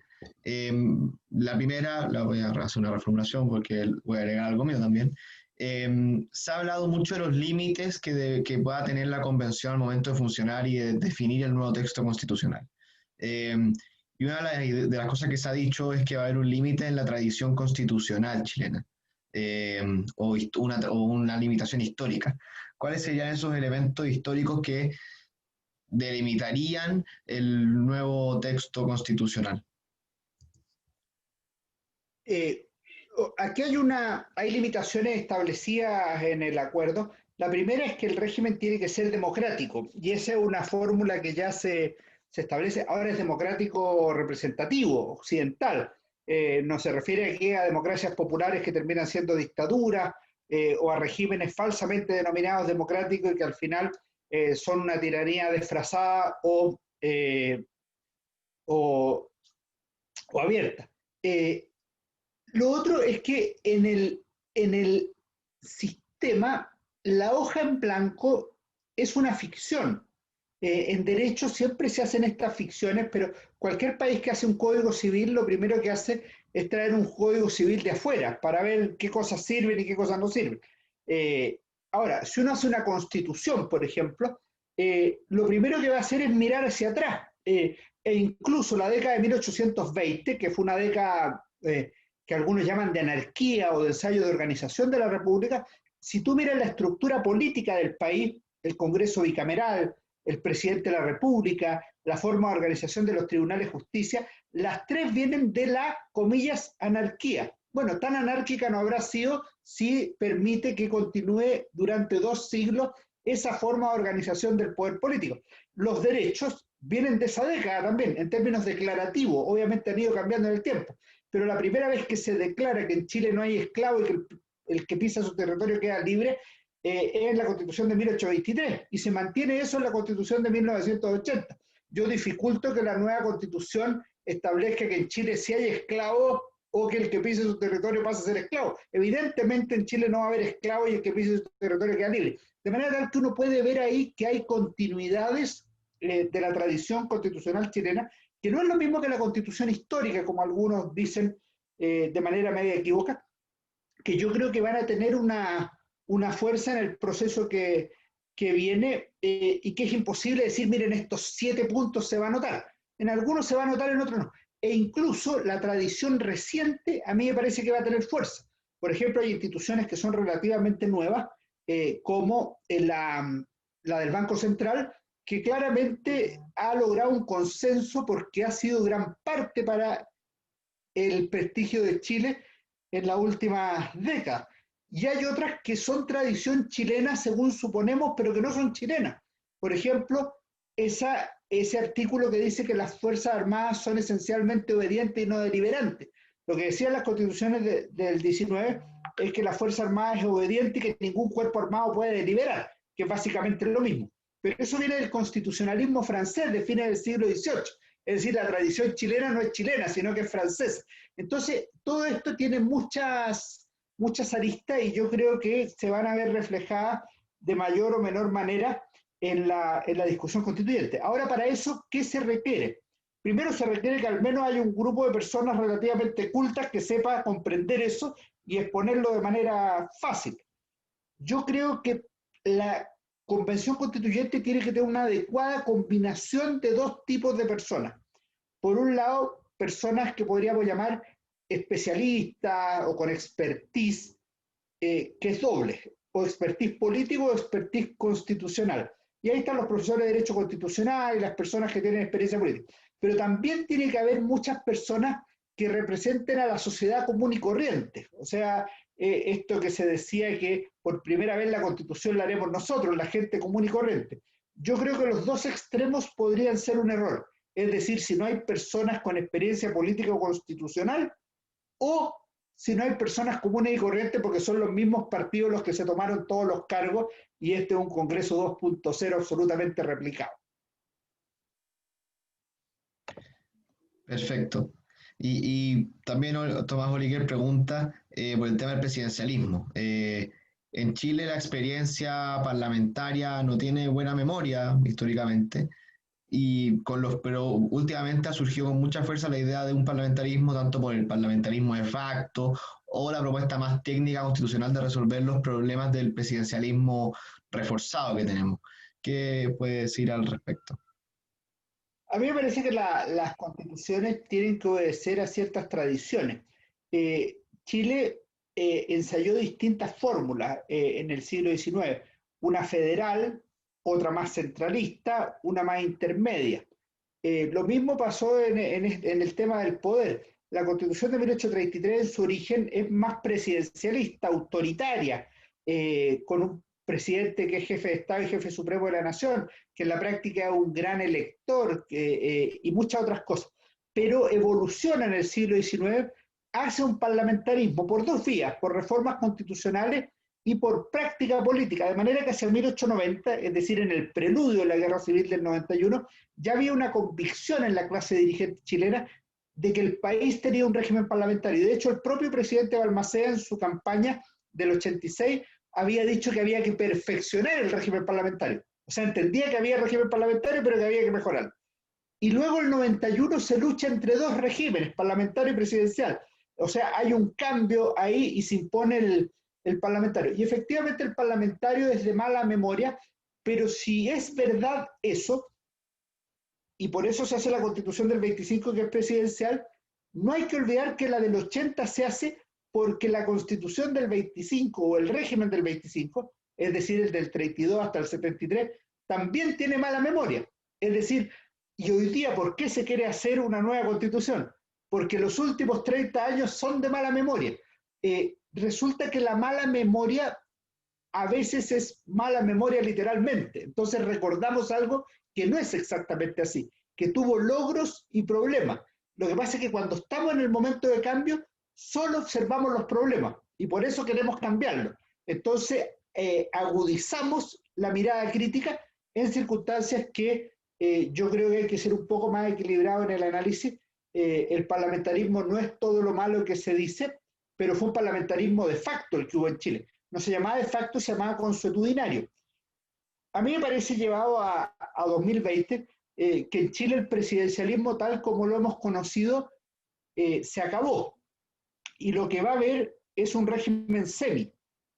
La primera, la voy a hacer una reformulación porque voy a agregar algo mío también. Se ha hablado mucho de los límites que pueda tener la convención al momento de funcionar y de definir el nuevo texto constitucional. Y una de las cosas que se ha dicho es que va a haber un límite en la tradición constitucional chilena, o una limitación histórica. ¿Cuáles serían esos elementos históricos que delimitarían el nuevo texto constitucional? Aquí hay limitaciones establecidas en el acuerdo. La primera es que el régimen tiene que ser democrático y esa es una fórmula que ya se establece. Ahora es democrático representativo, occidental. No se refiere aquí a democracias populares que terminan siendo dictaduras o a regímenes falsamente denominados democráticos y que al final son una tiranía disfrazada o abierta. Lo otro es que en el sistema la hoja en blanco es una ficción. En derecho siempre se hacen estas ficciones, pero cualquier país que hace un código civil lo primero que hace es traer un código civil de afuera para ver qué cosas sirven y qué cosas no sirven. Ahora, si uno hace una constitución, por ejemplo, lo primero que va a hacer es mirar hacia atrás. E incluso la década de 1820, que fue una década que algunos llaman de anarquía o de ensayo de organización de la República, si tú miras la estructura política del país, el Congreso bicameral, el presidente de la República, la forma de organización de los tribunales de justicia, las tres vienen de la, comillas, anarquía. Bueno, tan anárquica no habrá sido si permite que continúe durante 2 siglos esa forma de organización del poder político. Los derechos vienen de esa década también, en términos declarativos, obviamente han ido cambiando en el tiempo, pero la primera vez que se declara que en Chile no hay esclavo y que el que pisa su territorio queda libre, es la Constitución de 1823 y se mantiene eso en la Constitución de 1980. Yo dificulto que la nueva Constitución establezca que en Chile sí hay esclavos o que el que pise su territorio pase a ser esclavo. Evidentemente en Chile no va a haber esclavos y el que pise su territorio queda libre. De manera tal que uno puede ver ahí que hay continuidades de la tradición constitucional chilena, que no es lo mismo que la Constitución histórica, como algunos dicen de manera media equivocada, que yo creo que van a tener una fuerza en el proceso que viene y que es imposible decir, miren, estos 7 puntos se va a notar. En algunos se va a notar, en otros no. E incluso la tradición reciente a mí me parece que va a tener fuerza. Por ejemplo, hay instituciones que son relativamente nuevas, como la del Banco Central, que claramente ha logrado un consenso porque ha sido gran parte para el prestigio de Chile en la última década. Y hay otras que son tradición chilena, según suponemos, pero que no son chilenas. Por ejemplo, ese artículo que dice que las Fuerzas Armadas son esencialmente obedientes y no deliberantes. Lo que decían las constituciones del 19 es que la Fuerza Armada es obediente y que ningún cuerpo armado puede deliberar, que es básicamente lo mismo. Pero eso viene del constitucionalismo francés de fines del siglo XVIII. Es decir, la tradición chilena no es chilena, sino que es francesa. Entonces, todo esto tiene muchas aristas y yo creo que se van a ver reflejadas de mayor o menor manera en la discusión constituyente. Ahora, para eso, ¿qué se requiere? Primero, se requiere que al menos haya un grupo de personas relativamente cultas que sepa comprender eso y exponerlo de manera fácil. Yo creo que convención constituyente tiene que tener una adecuada combinación de dos tipos de personas. Por un lado, personas que podríamos llamar especialistas o con expertise, que es doble, o expertise político o expertise constitucional. Y ahí están los profesores de Derecho Constitucional y las personas que tienen experiencia política. Pero también tiene que haber muchas personas que representen a la sociedad común y corriente. O sea, esto que se decía que por primera vez la Constitución la haremos nosotros, la gente común y corriente. Yo creo que los dos extremos podrían ser un error. Es decir, si no hay personas con experiencia política o constitucional, o si no hay personas comunes y corrientes, porque son los mismos partidos los que se tomaron todos los cargos y este es un Congreso 2.0 absolutamente replicado. Perfecto. Y también Tomás Oliver pregunta por el tema del presidencialismo. En Chile la experiencia parlamentaria no tiene buena memoria históricamente, pero últimamente ha surgido con mucha fuerza la idea de un parlamentarismo, tanto por el parlamentarismo de facto o la propuesta más técnica constitucional de resolver los problemas del presidencialismo reforzado que tenemos. ¿Qué puede decir al respecto? A mí me parece que las constituciones tienen que obedecer a ciertas tradiciones. Chile ensayó distintas fórmulas en el siglo XIX, una federal, otra más centralista, una más intermedia. Lo mismo pasó en el tema del poder. La Constitución de 1833 en su origen es más presidencialista, autoritaria, con un presidente que es jefe de Estado y jefe supremo de la nación, que en la práctica es un gran elector y muchas otras cosas. Pero evoluciona en el siglo XIX hacia un parlamentarismo por dos vías, por reformas constitucionales y por práctica política, de manera que hacia 1890, es decir, en el preludio de la Guerra Civil del 91, ya había una convicción en la clase dirigente chilena de que el país tenía un régimen parlamentario. De hecho, el propio presidente Balmaceda en su campaña del 86 había dicho que había que perfeccionar el régimen parlamentario. O sea, entendía que había régimen parlamentario, pero que había que mejorarlo. Y luego el 91 se lucha entre dos regímenes, parlamentario y presidencial. O sea, hay un cambio ahí y se impone el parlamentario. Y efectivamente el parlamentario es de mala memoria, pero si es verdad eso, y por eso se hace la Constitución del 25 que es presidencial, no hay que olvidar que la del 80 se hace porque la Constitución del 25 o el régimen del 25, es decir, el del 32 hasta el 73, también tiene mala memoria. Es decir, y hoy día, ¿por qué se quiere hacer una nueva Constitución? Porque los últimos 30 años son de mala memoria. Resulta que la mala memoria a veces es mala memoria literalmente. Entonces recordamos algo que no es exactamente así, que tuvo logros y problemas. Lo que pasa es que cuando estamos en el momento de cambio, solo observamos los problemas y por eso queremos cambiarlo. Entonces, agudizamos la mirada crítica en circunstancias que yo creo que hay que ser un poco más equilibrado en el análisis. El parlamentarismo no es todo lo malo que se dice, pero fue un parlamentarismo de facto el que hubo en Chile. No se llamaba de facto, se llamaba consuetudinario. A mí me parece, llevado a 2020, que en Chile el presidencialismo tal como lo hemos conocido se acabó. Y lo que va a haber es un régimen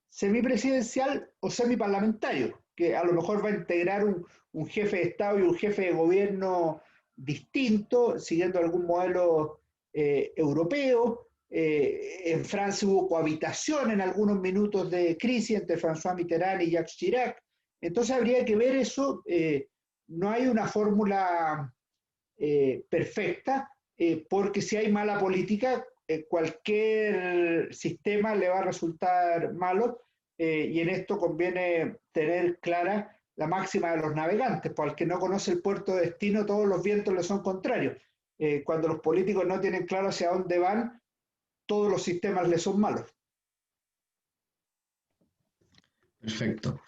semipresidencial o semiparlamentario, que a lo mejor va a integrar un jefe de Estado y un jefe de gobierno distinto, siguiendo algún modelo europeo. En Francia hubo cohabitación en algunos minutos de crisis entre François Mitterrand y Jacques Chirac. Entonces habría que ver eso. No hay una fórmula perfecta, porque si hay mala política, cualquier sistema le va a resultar malo, y en esto conviene tener clara la máxima de los navegantes, pues al que no conoce el puerto de destino todos los vientos le son contrarios. Cuando los políticos no tienen claro hacia dónde van, todos los sistemas le son malos. Perfecto.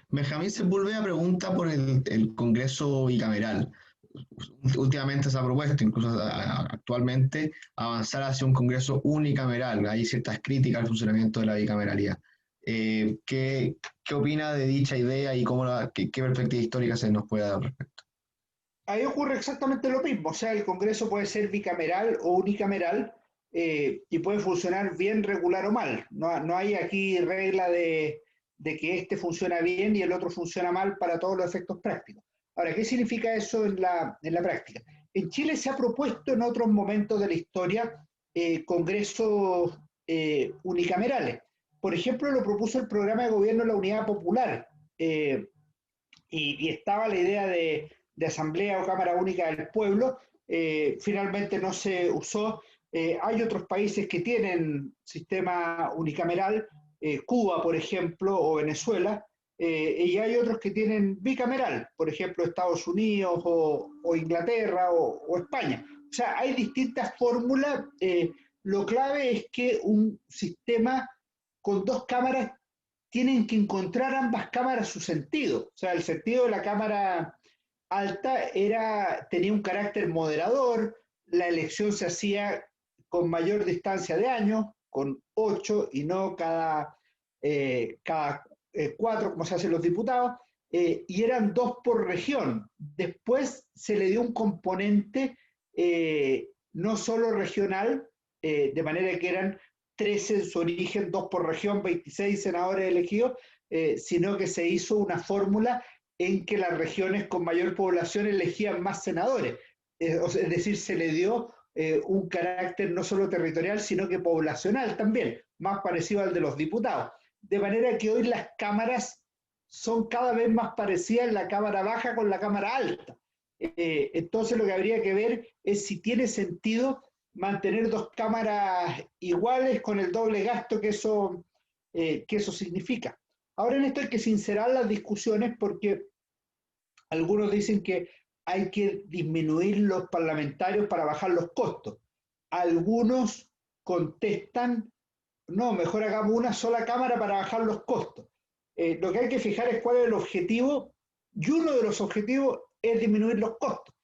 Benjamín Sepúlveda pregunta por el Congreso bicameral. Últimamente se ha propuesto, incluso actualmente, avanzar hacia un Congreso unicameral. Hay ciertas críticas al funcionamiento de la bicameralidad. ¿Qué opina de dicha idea y qué perspectiva histórica se nos puede dar al respecto? Ahí ocurre exactamente lo mismo. O sea, el Congreso puede ser bicameral o unicameral, y puede funcionar bien, regular o mal. No hay aquí regla de que este funciona bien y el otro funciona mal para todos los efectos prácticos. Ahora, ¿qué significa eso en la práctica? En Chile se ha propuesto en otros momentos de la historia congresos unicamerales. Por ejemplo, lo propuso el programa de gobierno de la Unidad Popular, y estaba la idea de asamblea o cámara única del pueblo. Finalmente no se usó. Hay otros países que tienen sistema unicameral, Cuba, por ejemplo, o Venezuela, y hay otros que tienen bicameral, por ejemplo, Estados Unidos o Inglaterra o España. O sea, hay distintas fórmulas. Lo clave es que un sistema con dos cámaras tienen que encontrar ambas cámaras su sentido. O sea, el sentido de la cámara alta tenía un carácter moderador, la elección se hacía con mayor distancia de años, con 8 y no cada 4, como se hacen los diputados, y eran 2 por región. Después se le dio un componente no solo regional, de manera que eran 13 en su origen, 2 por región, 26 senadores elegidos, sino que se hizo una fórmula en que las regiones con mayor población elegían más senadores. Es decir, se le dio un carácter no solo territorial, sino que poblacional también, más parecido al de los diputados. De manera que hoy las cámaras son cada vez más parecidas, la cámara baja con la cámara alta. Entonces lo que habría que ver es si tiene sentido mantener dos cámaras iguales con el doble gasto que eso significa. Ahora en esto hay que sincerar las discusiones, porque algunos dicen que hay que disminuir los parlamentarios para bajar los costos. Algunos contestan, no, mejor hagamos una sola cámara para bajar los costos. Lo que hay que fijar es cuál es el objetivo, y uno de los objetivos es disminuir los costos.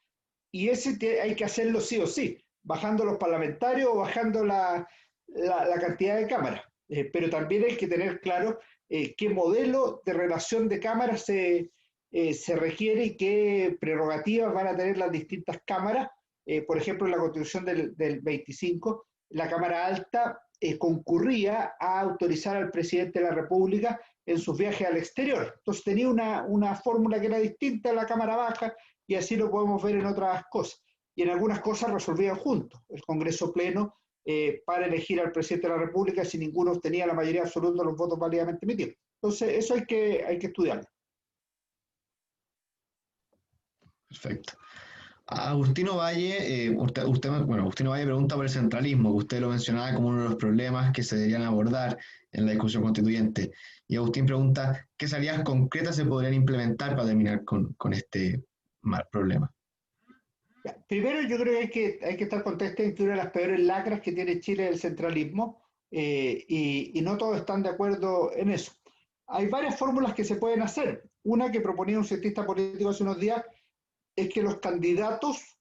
Y ese hay que hacerlo sí o sí, bajando los parlamentarios o bajando la cantidad de cámaras. Pero también hay que tener claro qué modelo de relación de cámaras se requiere y qué prerrogativas van a tener las distintas cámaras. Por ejemplo, en la Constitución del 25, la Cámara Alta concurría a autorizar al presidente de la República en sus viajes al exterior. Entonces tenía una fórmula que era distinta a la Cámara Baja, y así lo podemos ver en otras cosas. Y en algunas cosas resolvían juntos. El Congreso Pleno para elegir al presidente de la República si ninguno obtenía la mayoría absoluta de los votos válidamente emitidos. Entonces, eso hay que estudiarlo. Perfecto. Agustino Valle, Agustino Valle pregunta por el centralismo, que usted lo mencionaba como uno de los problemas que se deberían abordar en la discusión constituyente. Y Agustín pregunta, ¿qué salidas concretas se podrían implementar para terminar con este mal problema? Primero, yo creo que hay que estar contento en que una de las peores lacras que tiene Chile es el centralismo, y no todos están de acuerdo en eso. Hay varias fórmulas que se pueden hacer. Una que proponía un cientista político hace unos días es que los candidatos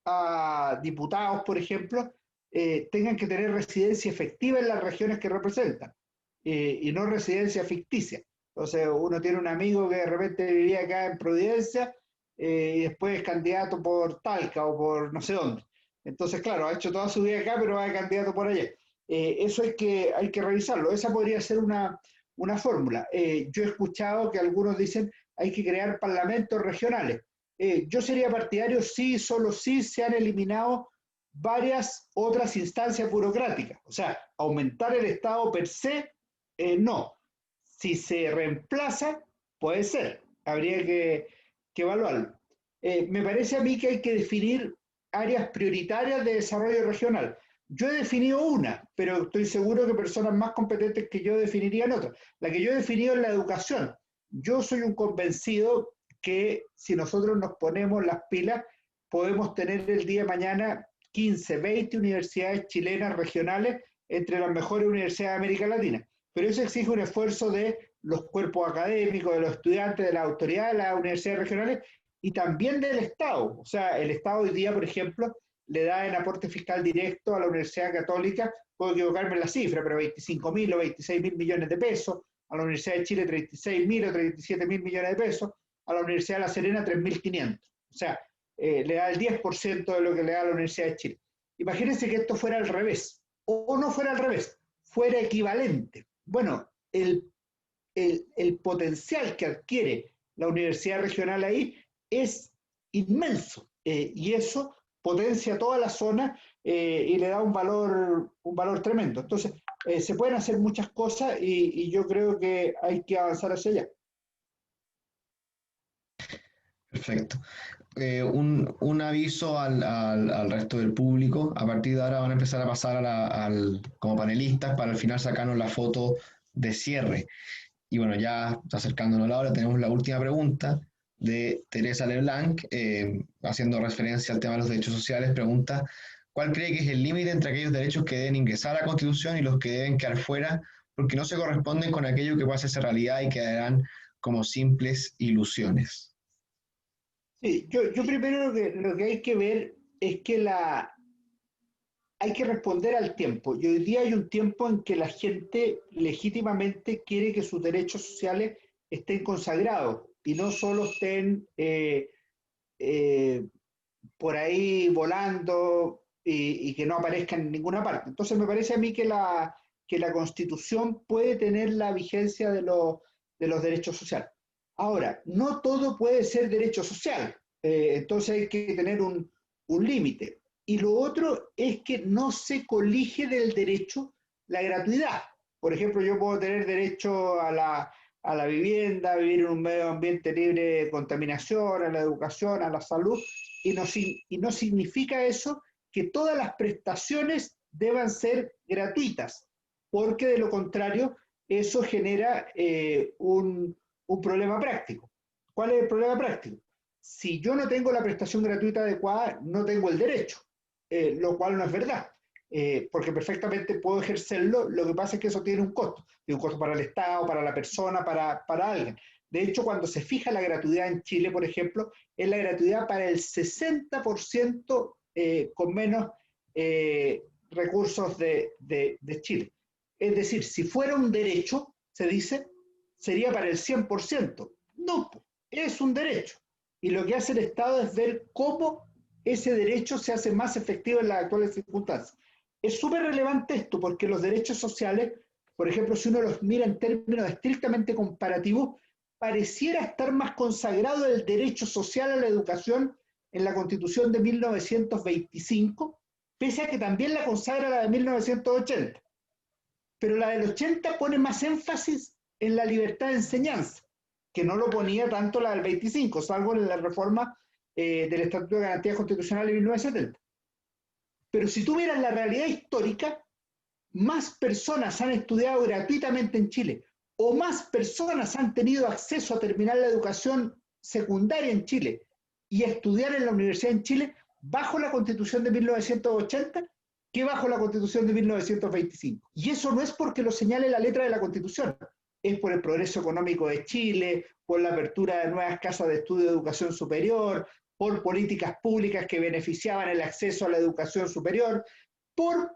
a diputados, por ejemplo, tengan que tener residencia efectiva en las regiones que representan, y no residencia ficticia. Entonces, uno tiene un amigo que de repente vivía acá en Providencia, y después es candidato por Talca o por no sé dónde. Entonces, claro, ha hecho toda su vida acá, pero va de candidato por allá. Eso hay que revisarlo. Esa podría ser una fórmula. Yo he escuchado que algunos dicen hay que crear parlamentos regionales. Yo sería partidario si solo si se han eliminado varias otras instancias burocráticas. O sea, aumentar el Estado per se, no. Si se reemplaza, puede ser. Habría que evaluarlo. Me parece a mí que hay que definir áreas prioritarias de desarrollo regional. Yo he definido una, pero estoy seguro que personas más competentes que yo definirían otra. La que yo he definido es la educación. Yo soy un convencido que si nosotros nos ponemos las pilas, podemos tener el día de mañana 15, 20 universidades chilenas regionales entre las mejores universidades de América Latina. Pero eso exige un esfuerzo de los cuerpos académicos, de los estudiantes, de las autoridades de las universidades regionales y también del Estado. O sea, el Estado hoy día, por ejemplo, le da en aporte fiscal directo a la Universidad Católica, puedo equivocarme en la cifra, pero 25.000 o 26.000 millones de pesos, a la Universidad de Chile 36.000 o 37.000 millones de pesos, a la Universidad de La Serena 3.500. O sea, le da el 10% de lo que le da a la Universidad de Chile. Imagínense que esto fuera al revés, o no fuera al revés, fuera equivalente. Bueno, el el potencial que adquiere la universidad regional ahí es inmenso, y eso potencia toda la zona y le da un valor tremendo. Entonces, se pueden hacer muchas cosas y yo creo que hay que avanzar hacia allá. Perfecto. Un aviso al resto del público. A partir de ahora van a empezar a pasar como panelistas para al final sacarnos la foto de cierre. Y bueno, ya acercándonos a la hora, tenemos la última pregunta de Teresa Leblanc, haciendo referencia al tema de los derechos sociales, pregunta, ¿cuál cree que es el límite entre aquellos derechos que deben ingresar a la Constitución y los que deben quedar fuera porque no se corresponden con aquello que pueda hacerse realidad y quedarán como simples ilusiones? Sí, yo primero lo que hay que ver es que hay que responder al tiempo. Y hoy día hay un tiempo en que la gente legítimamente quiere que sus derechos sociales estén consagrados y no solo estén eh, por ahí volando y que no aparezcan en ninguna parte. Entonces me parece a mí que la Constitución puede tener la vigencia de los derechos sociales. Ahora, no todo puede ser derecho social, entonces hay que tener un límite. Y lo otro es que no se colige del derecho la gratuidad. Por ejemplo, yo puedo tener derecho a la vivienda, a vivir en un medio ambiente libre de contaminación, a la educación, a la salud, y no significa eso que todas las prestaciones deban ser gratuitas, porque de lo contrario eso genera un problema práctico. ¿Cuál es el problema práctico? Si yo no tengo la prestación gratuita adecuada, no tengo el derecho, lo cual no es verdad, porque perfectamente puedo ejercerlo, lo que pasa es que eso tiene un costo para el Estado, para la persona, para alguien. De hecho, cuando se fija la gratuidad en Chile, por ejemplo, es la gratuidad para el 60% con menos recursos de Chile. Es decir, si fuera un derecho, se dice, sería para el 100%. No, es un derecho. Y lo que hace el Estado es ver cómo ese derecho se hace más efectivo en las actuales circunstancias. Es súper relevante esto porque los derechos sociales, por ejemplo, si uno los mira en términos estrictamente comparativos, pareciera estar más consagrado el derecho social a la educación en la Constitución de 1925, pese a que también la consagra la de 1980. Pero la del 80 pone más énfasis en la libertad de enseñanza, que no lo ponía tanto la del 25, salvo en la reforma del Estatuto de Garantías Constitucionales de 1970. Pero si tú miras la realidad histórica, más personas han estudiado gratuitamente en Chile o más personas han tenido acceso a terminar la educación secundaria en Chile y a estudiar en la universidad en Chile bajo la Constitución de 1980 que bajo la Constitución de 1925. Y eso no es porque lo señale la letra de la Constitución, es por el progreso económico de Chile, por la apertura de nuevas casas de estudio de educación superior, por políticas públicas que beneficiaban el acceso a la educación superior, por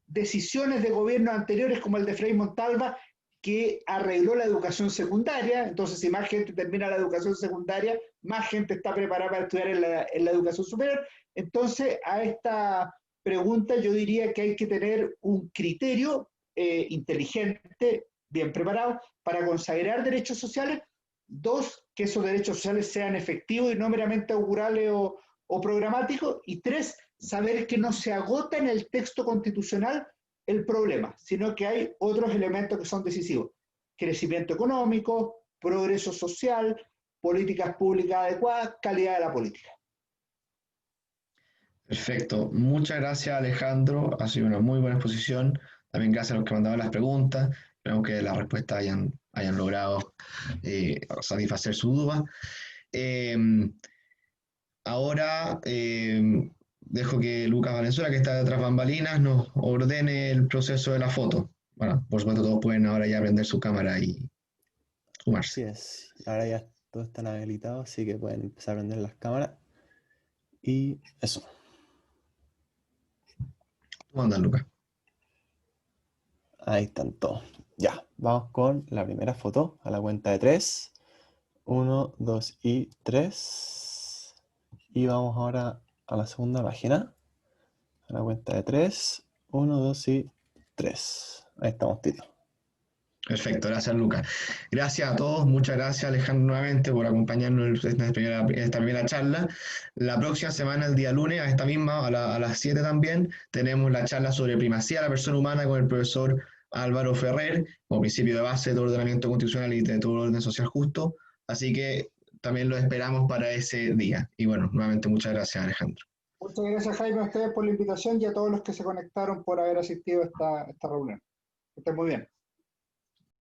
decisiones de gobiernos anteriores como el de Frei Montalva, que arregló la educación secundaria. Entonces, si más gente termina la educación secundaria, más gente está preparada para estudiar en la educación superior. Entonces, a esta pregunta yo diría que hay que tener un criterio inteligente, bien preparado, para consagrar derechos sociales. Dos, que esos derechos sociales sean efectivos y no meramente augurales o programáticos. Y tres, saber que no se agota en el texto constitucional el problema, sino que hay otros elementos que son decisivos. Crecimiento económico, progreso social, políticas públicas adecuadas, calidad de la política. Perfecto. Muchas gracias, Alejandro. Ha sido una muy buena exposición. También gracias a los que mandaban las preguntas. Esperamos que las respuestas hayan logrado satisfacer su duda. Eh, Ahora dejo que Lucas Valenzuela, que está detrás bambalinas, nos ordene el proceso de la foto. Bueno, por supuesto, todos pueden ahora ya prender su cámara y sumarse. Así es. Ahora ya todos están habilitados, así que pueden empezar a prender las cámaras. Y eso. ¿Cómo andas, Lucas? Ahí están todos. Ya, vamos con la primera foto a la cuenta de 3. 1, 2 y 3. Y vamos ahora a la segunda página. A la cuenta de 3. 1, 2 y 3. Ahí estamos, Tito. Perfecto, gracias Lucas. Gracias a todos, muchas gracias Alejandro nuevamente por acompañarnos en esta primera charla. La próxima semana, el día lunes, a esta misma, a las 7 también, tenemos la charla sobre primacía de la persona humana con el profesor Álvaro Ferrer, como principio de base de todo ordenamiento constitucional y de todo orden social justo. Así que también lo esperamos para ese día. Y bueno, nuevamente muchas gracias Alejandro. Muchas gracias, Jaime, a ustedes por la invitación y a todos los que se conectaron por haber asistido a esta reunión. Que estén muy bien.